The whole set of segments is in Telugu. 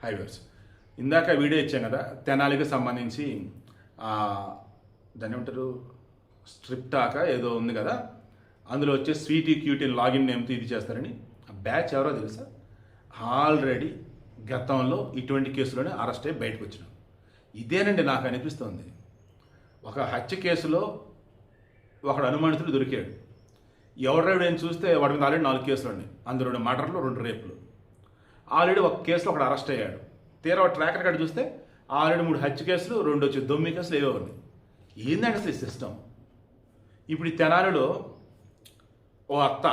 హైవేస్ ఇందాక వీడియో ఇచ్చాం కదా, తెనాలికి సంబంధించి దాన్ని ఏమంటారు స్ట్రిప్టాక ఏదో ఉంది కదా, అందులో వచ్చే స్వీటీ క్యూటీని లాగిన్ నేమ్తో ఇది చేస్తారని. ఆ బ్యాచ్ ఎవరో తెలుసా? ఆల్రెడీ గతంలో ఇటువంటి కేసులోనే అరెస్ట్ అయ్యి బయటకు వచ్చినాం. ఇదేనండి నాకు అనిపిస్తుంది. ఒక హత్య కేసులో ఒకడు అనుమానితుడు దొరికాడు. ఎవడ్రైడ్ అని చూస్తే వాడి మీద ఆల్రెడీ 4 కేసులు ఉన్నాయి. అందులో 2 మర్డర్లు 2 రేపులు. ఆల్రెడీ ఒక కేసులో ఒకడు అరెస్ట్ అయ్యాడు. తీరా ట్రాక్ రికార్డు చూస్తే ఆల్రెడీ 3 హత్య కేసులు, 2 వచ్చి దొమ్మి కేసులు ఏవో ఉన్నాయి. ఏందంటే అసలు ఈ సిస్టమ్. ఇప్పుడు ఈ తెనాలిలో ఓ అత్త,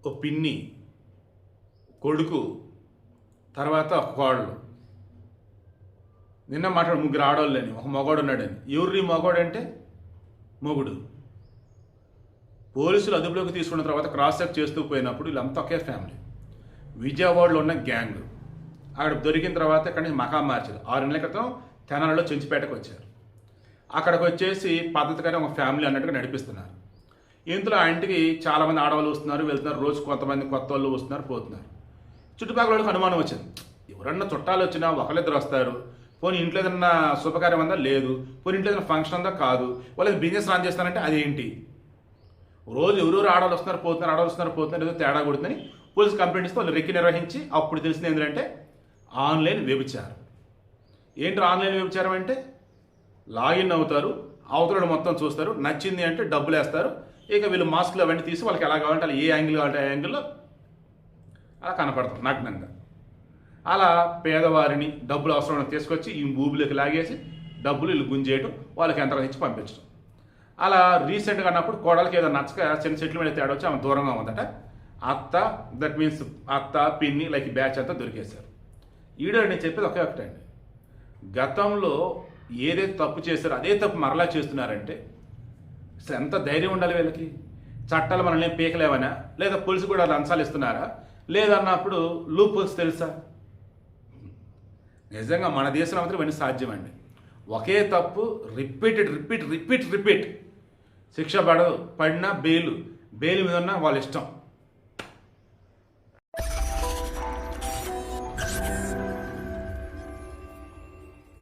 ఓ పిన్ని, కొడుకు, తర్వాత ఒక కోడలు. నిన్న మాట్లాడు 3 ఆడవాళ్ళని, ఒక మగవాడు ఉన్నాడని. ఎవరి మగవాడు అంటే మొగుడు. పోలీసులు అదుపులోకి తీసుకున్న తర్వాత క్రాస్ చెక్ చేస్తూ పోయినప్పుడు వీళ్ళంతా ఒకే ఫ్యామిలీ. విజయవాడలో ఉన్న గ్యాంగ్ అక్కడ దొరికిన తర్వాత ఇక్కడ నుంచి మకాం మార్చారు. 6 నెలల క్రితం తెనాలిలో చెంచిపేటకు వచ్చారు. అక్కడికి వచ్చేసి పద్ధతిగానే ఒక ఫ్యామిలీ అన్నట్టుగా నడిపిస్తున్నారు. ఇందులో ఆ ఇంటికి చాలామంది ఆడవాళ్ళు వస్తున్నారు, వెళ్తున్నారు. రోజు కొంతమంది కొత్త వాళ్ళు వస్తున్నారు, పోతున్నారు. చుట్టుపక్కల వాళ్ళకి అనుమానం వచ్చింది. ఎవరన్నా చుట్టాలు వచ్చినా ఒకళ్ళిద్దరు వస్తారు. పోనీ ఇంట్లో ఏదన్నా శుభకార్యం ఉందా? లేదు. పోనీ ఇంట్లో ఏదైనా ఫంక్షన్ ఉందా? కాదు. వాళ్ళకి బిజినెస్ రన్ చేస్తారంటే అదేంటి? రోజు ఎవరెవరు ఆడవాళ్ళు వస్తున్నారు, పోతున్నారు, ఆడవాళ్ళు వస్తున్నారు, పోతున్నారు, ఏదో తేడా కొడుతుందని పోలీసు కంప్లైంట్ ఇస్తే వాళ్ళు రెక్కి నిర్వహించి అప్పుడు తెలిసింది ఏంటంటే ఆన్లైన్ వ్యభిచారం. ఏంటి ఆన్లైన్ వ్యభిచారం అంటే? లాగిన్ అవుతారు, అవతల మొత్తం చూస్తారు, నచ్చింది అంటే డబ్బులు వేస్తారు. ఇక వీళ్ళు మాస్కులు అవన్నీ తీసి వాళ్ళకి ఎలా కావాలంటే అలా ఏ యాంగిల్ కావాలంటే ఆ యాంగిల్లో అలా కనపడతారు నగ్నంగా. అలా పేదవారిని డబ్బులు అవసరం తీసుకొచ్చి ఈ ఊబిలోకి లాగేసి డబ్బులు వీళ్ళు గుంజేయడం, వాళ్ళకి ఎంత ఇచ్చి పంపించడం. అలా రీసెంట్గా అన్నప్పుడు కోడలకి ఏదో నచ్చక చిన్న చెట్ల మీద తేడా వచ్చి ఆమె దూరంగా ఉందట. అత్త, దట్ మీన్స్ అత్త, పిన్ని, లైక్ బ్యాచ్ అంతా దొరికేశారు. ఈడో నేను చెప్పేది ఒకే ఒకటండి. గతంలో ఏదైతే తప్పు చేశారో అదే తప్పు మరలా చేస్తున్నారంటే అసలు ఎంత ధైర్యం ఉండాలి వీళ్ళకి? చట్టాలు మనల్ని పీకలేవనా? లేదా పోలీసు కూడా లంచాలు ఇస్తున్నారా? లేదన్నప్పుడు లూప్ హోల్స్ తెలుసా? నిజంగా మన దేశంలో మాత్రం ఇవన్నీ సాధ్యమండి. ఒకే తప్పు రిపీట్ శిక్ష పడదు. పడినా బెయిల్ మీద ఉన్న వాళ్ళ ఇష్టం.